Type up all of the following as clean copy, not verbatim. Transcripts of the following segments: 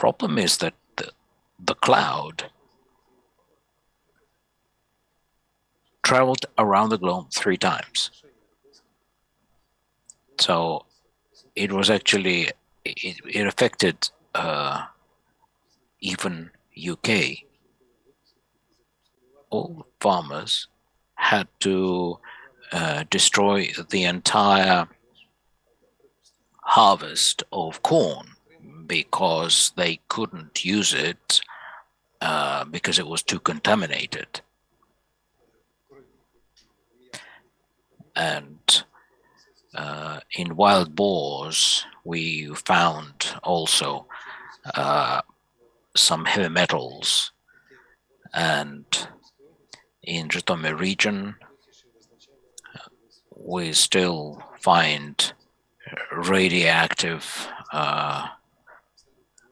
problem is that the cloud traveled around the globe 3 times. So it was actually, it affected even UK. All farmers had to destroy the entire harvest of corn because they couldn't use it because it was too contaminated. And in wild boars, we found also some heavy metals, and in Zhytomyr region, we still find radioactive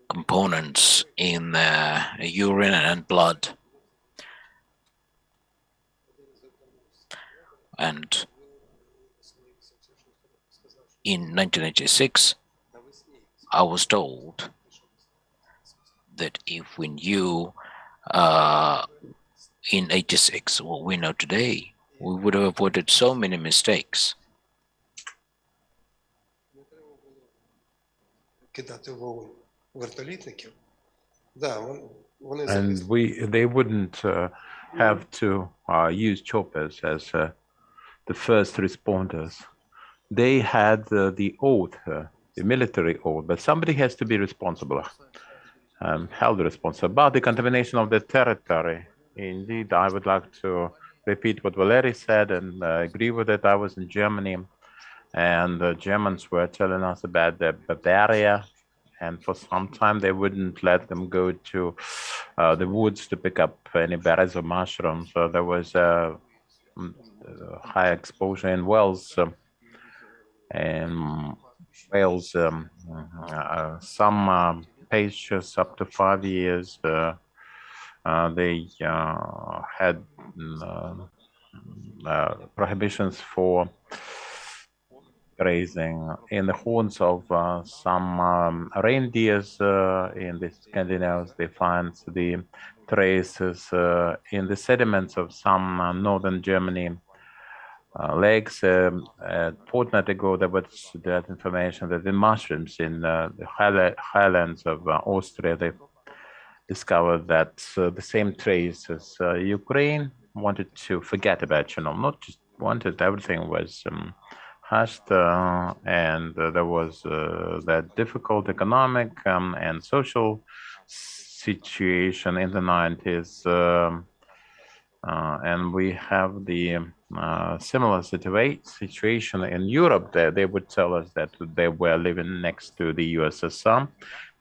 components in urine and blood. And in 1986, I was told that if we knew in 86 what we know today, we would have avoided so many mistakes. And they wouldn't have to use choppers as the first responders. They had the oath, the military oath, but somebody has to be responsible, held responsible about the contamination of the territory. Indeed, I would like to repeat what Valeriy said and agree with it. I was in Germany, and the Germans were telling us about the Bavaria, and for some time they wouldn't let them go to the woods to pick up any berries or mushrooms. So there was high exposure in wells. And Wales, some patients up to 5 years, they had prohibitions for grazing in the horns of some reindeers in the Scandinavians. They find the traces in the sediments of some northern Germany lakes. A fortnight ago, there was that information that the mushrooms in the highlands of Austria, they discovered that the same traces. Ukraine wanted to forget about Chernobyl, not just wanted, everything was hushed, and there was that difficult economic and social situation in the 90s. And we have the similar situation in Europe. They would tell us that they were living next to the USSR,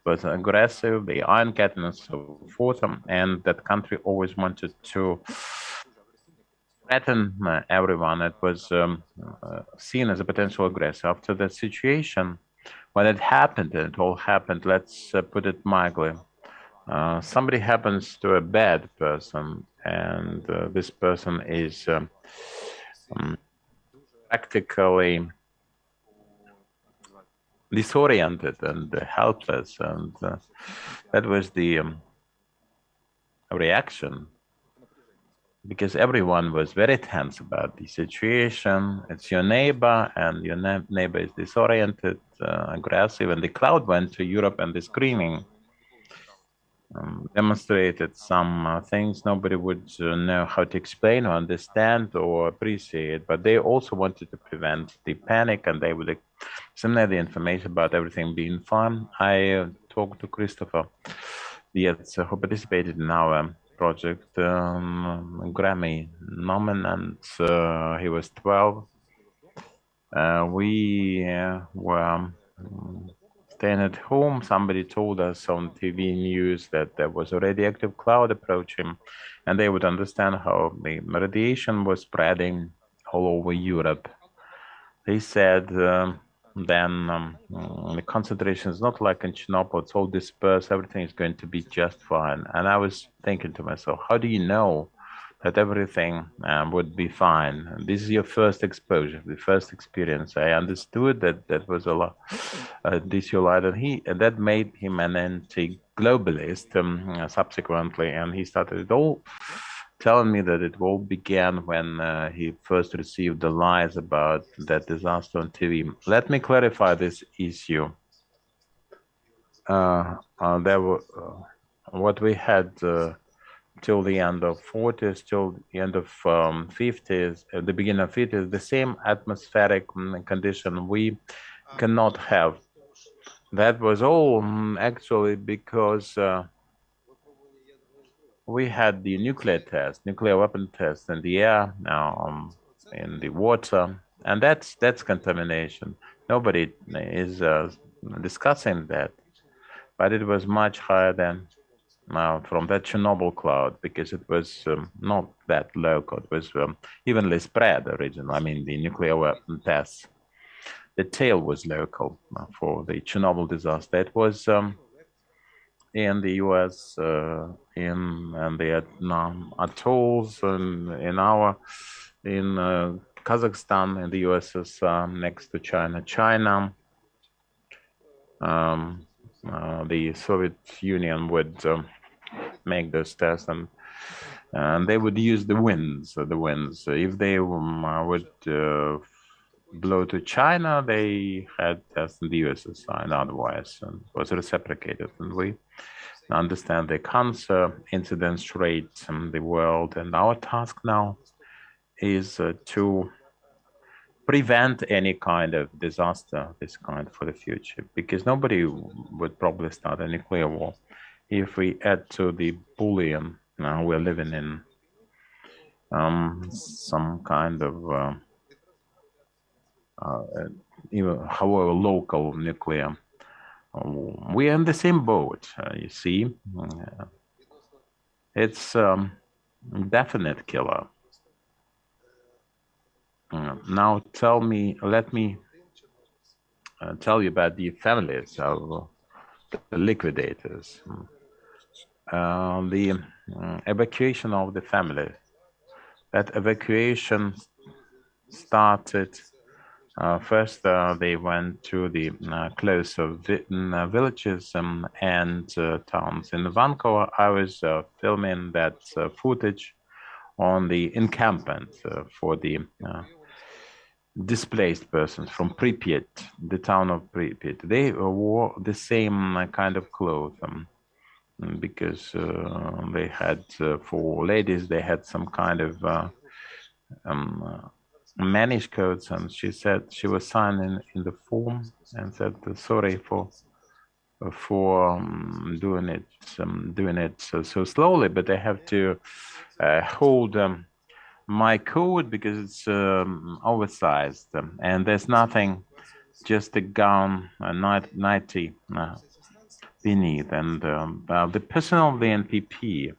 was aggressive, the Iron Curtain and so forth, and that country always wanted to threaten everyone. It was seen as a potential aggressor. After that situation, when it happened, and it all happened, let's put it mildly, somebody happens to a bad person, and this person is practically disoriented and helpless, and that was the reaction, because everyone was very tense about the situation. It's your neighbor, and your neighbor is disoriented, aggressive, and the cloud went to Europe, and the screaming demonstrated some things nobody would know how to explain or understand or appreciate, but they also wanted to prevent the panic, and they would disseminate the information about everything being fine. I talked to Christopher Dietz, who participated in our project, Grammy nominant. He was 12. We were staying at home. Somebody told us on TV news that there was a radioactive cloud approaching, and they would understand how the radiation was spreading all over Europe. They said then the concentration is not like in Chernobyl, it's all dispersed, everything is going to be just fine. And I was thinking to myself, how do you know that everything would be fine. And this is your first exposure, the first experience. I understood that that was a lot, this you lied, and that made him an anti-globalist subsequently, and he started it all telling me that it all began when he first received the lies about that disaster on TV. Let me clarify this issue. There were what we had till the end of 40s, till the end of 50s, at the beginning of 50s, the same atmospheric condition we cannot have. That was all actually because we had the nuclear test, nuclear weapon test in the air, in the water, and that's contamination. Nobody is discussing that, but it was much higher than from that Chernobyl cloud, because it was not that local. It was evenly spread originally. I mean, the nuclear weapon tests. The tail was local for the Chernobyl disaster. It was in the US, in the atolls, and in Kazakhstan, in the USSR, next to China. China, the Soviet Union would make those tests, and they would use the winds. If they would blow to China, they had tests in the USSR, and otherwise, and was reciprocated. And we understand the cancer incidence rate in the world, and our task now is to prevent any kind of disaster, this kind, for the future, because nobody would probably start a nuclear war if we add to the bullion we're living in some kind of even however local nuclear. We are in the same boat, you see. It's definite killer. Now let me tell you about the families of the liquidators. The evacuation of the family. That evacuation started first. They went to the closer villages and towns. In Vancouver, I was filming that footage on the encampment for the displaced persons from Pripyat, the town of Pripyat. They wore the same kind of clothes because they had, for ladies, they had some kind of managed codes, and she said she was signing in the form and said sorry for doing it so slowly, but I have to hold my code because it's oversized, and there's nothing, just a gown, a nightie beneath, and the personnel of the NPP,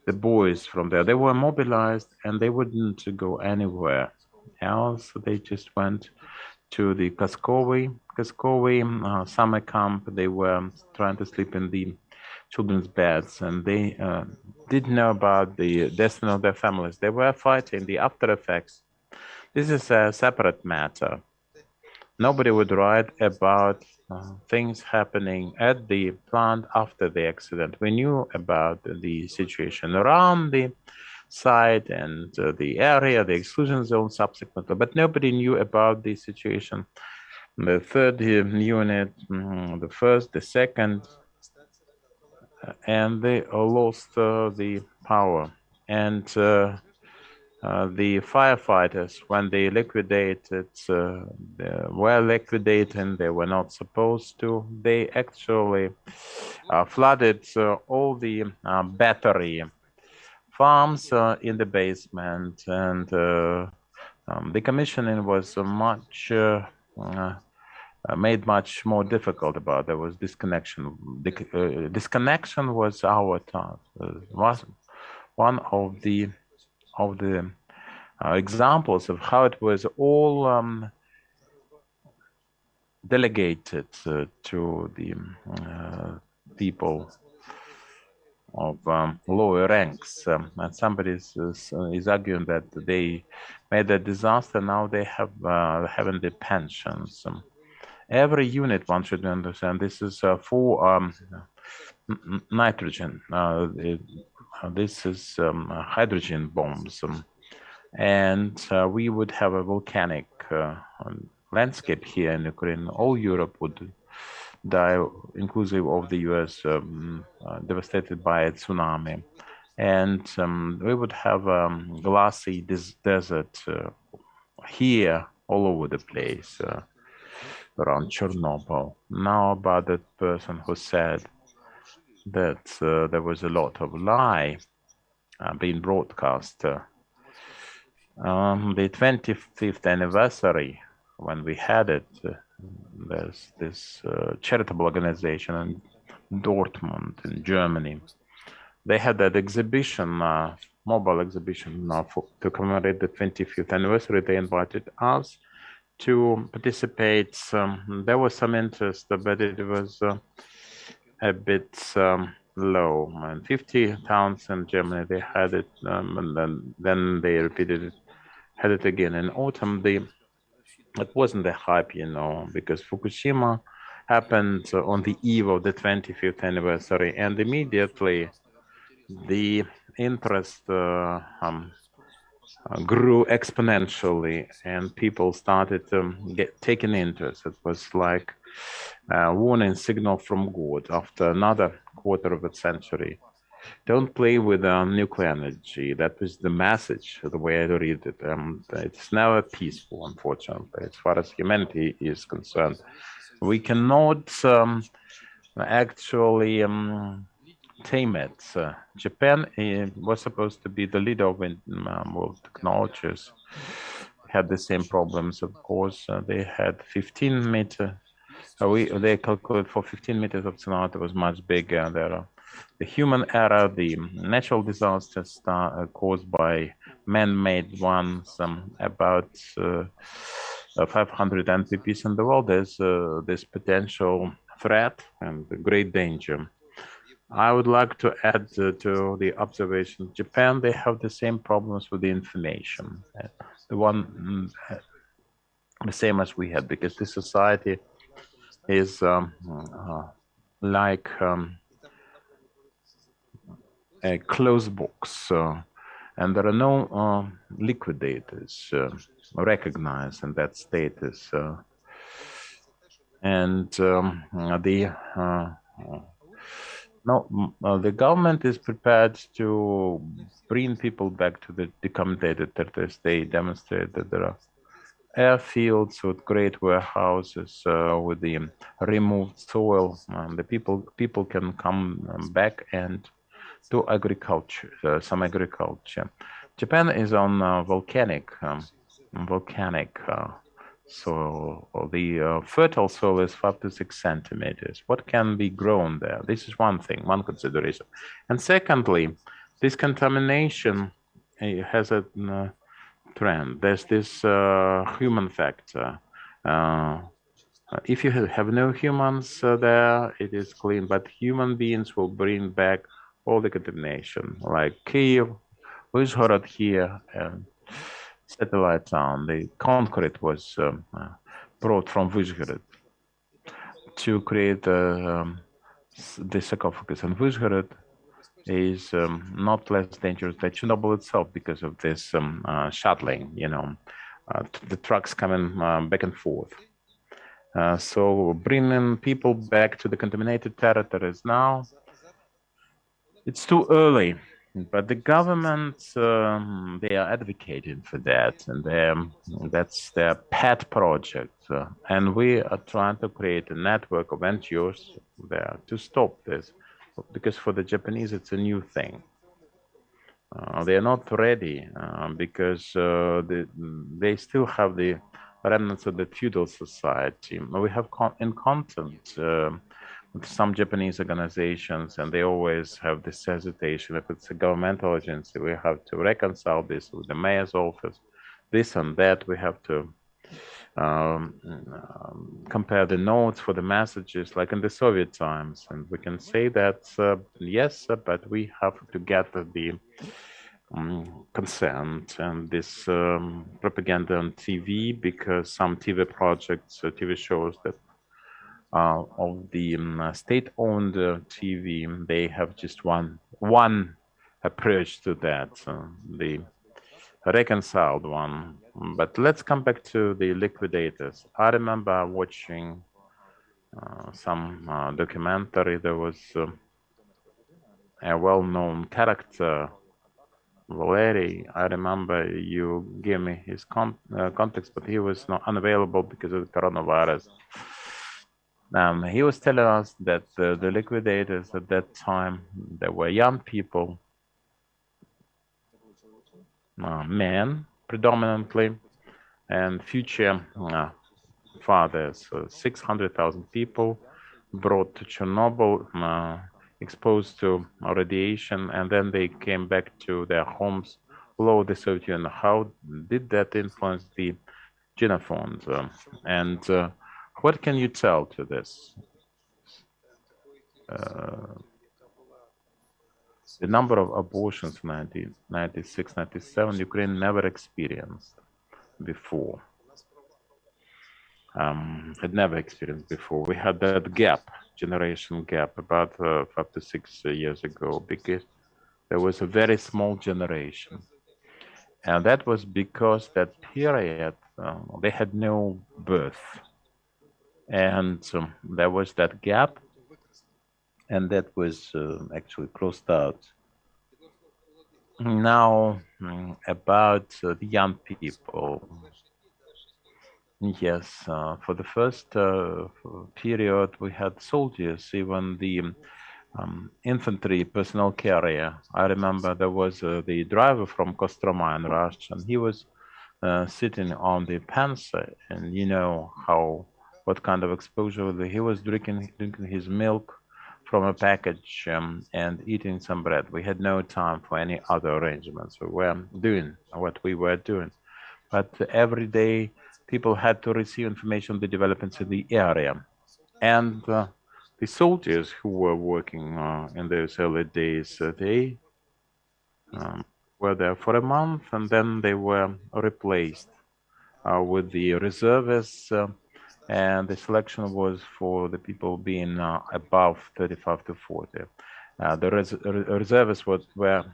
the boys from there, they were mobilized and they wouldn't go anywhere else. They just went to the Kaskovi summer camp. They were trying to sleep in the children's beds, and they didn't know about the destiny of their families. They were fighting the after effects. This is a separate matter. Nobody would write about things happening at the plant after the accident. We knew about the situation around the site and the area, the exclusion zone subsequently, but nobody knew about the situation. The third unit, the first, the second, and they lost the power. And the firefighters, when they liquidated, were liquidating, they were not supposed to. They actually flooded all the battery farms in the basement, and the commissioning was made much more difficult. About there was disconnection. The disconnection was our task. Was one of the examples of how it was all delegated to the people lower ranks, and somebody is arguing that they made a disaster. Now they have having the pensions. Every unit, one should understand, this is for nitrogen. This is hydrogen bombs, and we would have a volcanic landscape here in Ukraine. All Europe would die, inclusive of the US, devastated by a tsunami. And we would have glassy desert here all over the place around Chernobyl. Now about that person who said that there was a lot of lie being broadcast. The 25th anniversary, when we had it, there's this charitable organization in Dortmund in Germany. They had that exhibition, mobile exhibition to commemorate the 25th anniversary. They invited us to participate. There was some interest, but it was a bit low. And 50 towns in Germany, they had it, and then they repeated it, had it again in autumn. It wasn't the hype, you know, because Fukushima happened on the eve of the 25th anniversary, and immediately the interest grew exponentially, and people started to get taken interest. It was like a warning signal from God after another quarter of a century. Don't play with nuclear energy. That was the message, the way I read it. It's never peaceful, unfortunately, as far as humanity is concerned. We cannot actually tame it. Japan was supposed to be the leader of world technologies. Had the same problems, of course. They had 15 meters. They calculated for 15 meters of tsunami. It was much bigger. There, the human error, the natural disasters caused by man-made ones, about 500 NPPs in the world. There's this potential threat and great danger. I would like to add to the observation. Japan, they have the same problems with the information. The same as we had, because the society is like a closed box, and there are no liquidators recognized in that status. The government is prepared to bring people back to the decommitted territories. They demonstrate that there are airfields with great warehouses with the removed soil. The people can come back and do agriculture, some agriculture. Japan is on volcanic soil. The fertile soil is 5 to 6 centimeters. What can be grown there? This is one thing, one consideration. And secondly, this contamination has a trend. There's this human factor. If you have no humans there, it is clean, but human beings will bring back all the contamination, like Kiev, Uzhhorod here, and satellite town. The concrete was brought from Vyshgorod to create the sarcophagus. And Vyshgorod is not less dangerous than Chernobyl itself because of this shuttling, you know, the trucks coming back and forth. So bringing people back to the contaminated territories now, it's too early, but the government, they are advocating for that, and that's their pet project. And we are trying to create a network of NGOs there to stop this, because for the Japanese, it's a new thing. They are not ready because they still have the remnants of the feudal society. We have in contact with some Japanese organizations, and they always have this hesitation. If it's a governmental agency, we have to reconcile this with the mayor's office, this and that. We have to compare the notes for the messages like in the Soviet times, and we can say that yes, but we have to get the consent and this propaganda on TV, because some TV projects, TV shows that of the state-owned TV, they have just one approach to that, the reconciled one. But let's come back to the liquidators. I remember watching some documentary. There was a well-known character, Valeriy. I remember you gave me his context, but he was not unavailable because of the coronavirus. He was telling us that the liquidators at that time, they were young people, men predominantly, and future fathers. 600,000 people brought to Chernobyl, exposed to radiation, and then they came back to their homes all over the Soviet Union. How did that influence the genophones? And what can you tell to this? The number of abortions in 1996, 97, Ukraine never experienced before. Had never experienced before. We had that gap, generation gap, about 5 to 6 years ago, because there was a very small generation. And that was because that period, they had no birth. And there was that gap, and that was actually closed out. Now, about the young people. Yes, for the first period, we had soldiers, even the infantry personnel carrier. I remember there was the driver from Kostroma in Russia, and he was sitting on the Panzer, and you know what kind of exposure he was drinking his milk from a package and eating some bread. We had no time for any other arrangements. We were doing what we were doing, but every day people had to receive information on the developments in the area, and the soldiers who were working in those early days, they were there for a month, and then they were replaced with the reservists, and the selection was for the people being above 35 to 40. The reservists were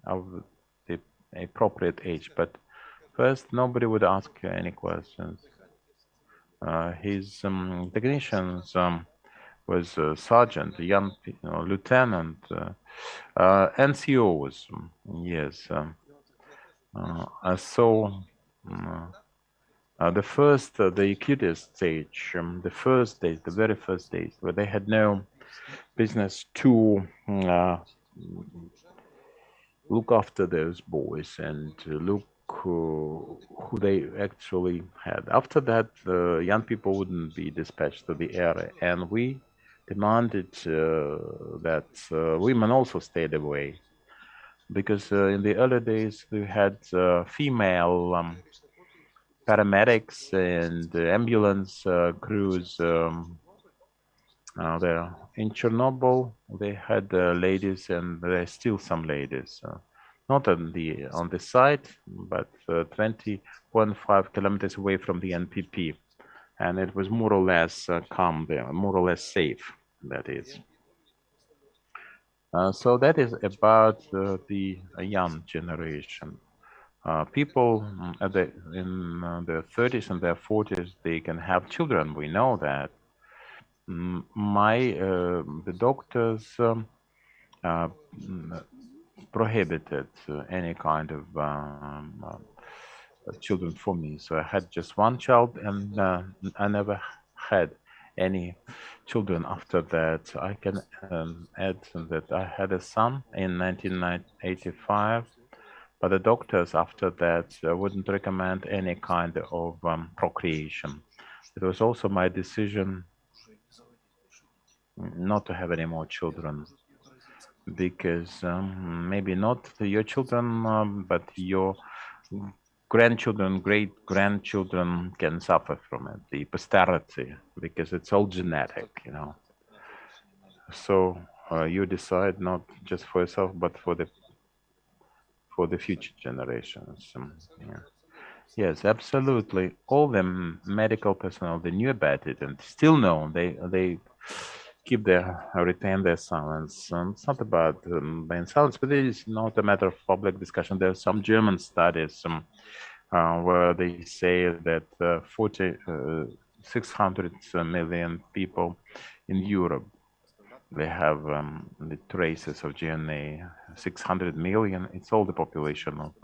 of the appropriate age, but first nobody would ask any questions. His technicians was sergeant, young lieutenant, NCOs, yes. So the acutest stage, the first days, the very first days, where they had no business to look after those boys and look who they actually had. After that, young people wouldn't be dispatched to the area, and we demanded that women also stayed away, because in the early days we had female paramedics and ambulance crews there. In Chernobyl, they had ladies, and there's still some ladies. Not on the site, but 20.5 kilometers away from the NPP. And it was more or less calm there, more or less safe, that is. So that is about the young generation. People in their 30s and their 40s, they can have children, we know that. The doctors prohibited any kind of children for me. So I had just one child, and I never had any children after that. I can add that I had a son in 1985, but the doctors after that wouldn't recommend any kind of procreation. It was also my decision not to have any more children, because maybe not your children, but your grandchildren, great-grandchildren can suffer from it, the posterity, because it's all genetic, you know. So you decide not just for yourself, but for the future generations. Yeah. Yes, absolutely. All the medical personnel, they knew about it and still know. They retain their silence. It's not about being silence, but it is not a matter of public discussion. There are some German studies where they say that 600 million people in Europe, they have the traces of GNA. 600 million, it's all the population of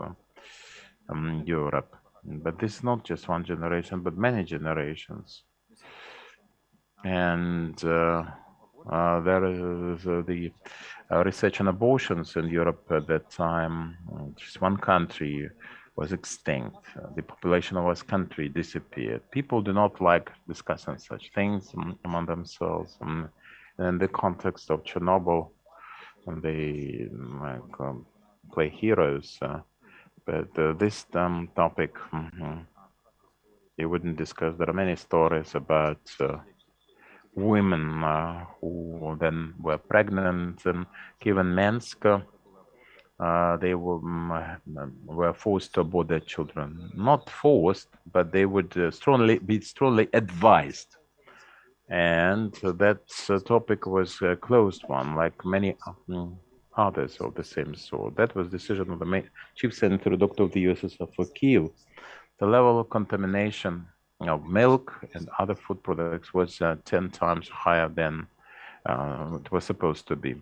Europe. But this is not just one generation, but many generations. And there is the research on abortions in Europe at that time. Just one country was extinct. The population of this country disappeared. People do not like discussing such things among themselves. In the context of Chernobyl, they play heroes. But this topic, you wouldn't discuss. There are many stories about women who then were pregnant and given Minsk. They were forced to abort their children. Not forced, but they would be strongly advised. And that topic was a closed one, like many others of the same sort. That was decision of the chief sanitary doctor of the USSR for Kiev. The level of contamination of milk and other food products was 10 times higher than it was supposed to be.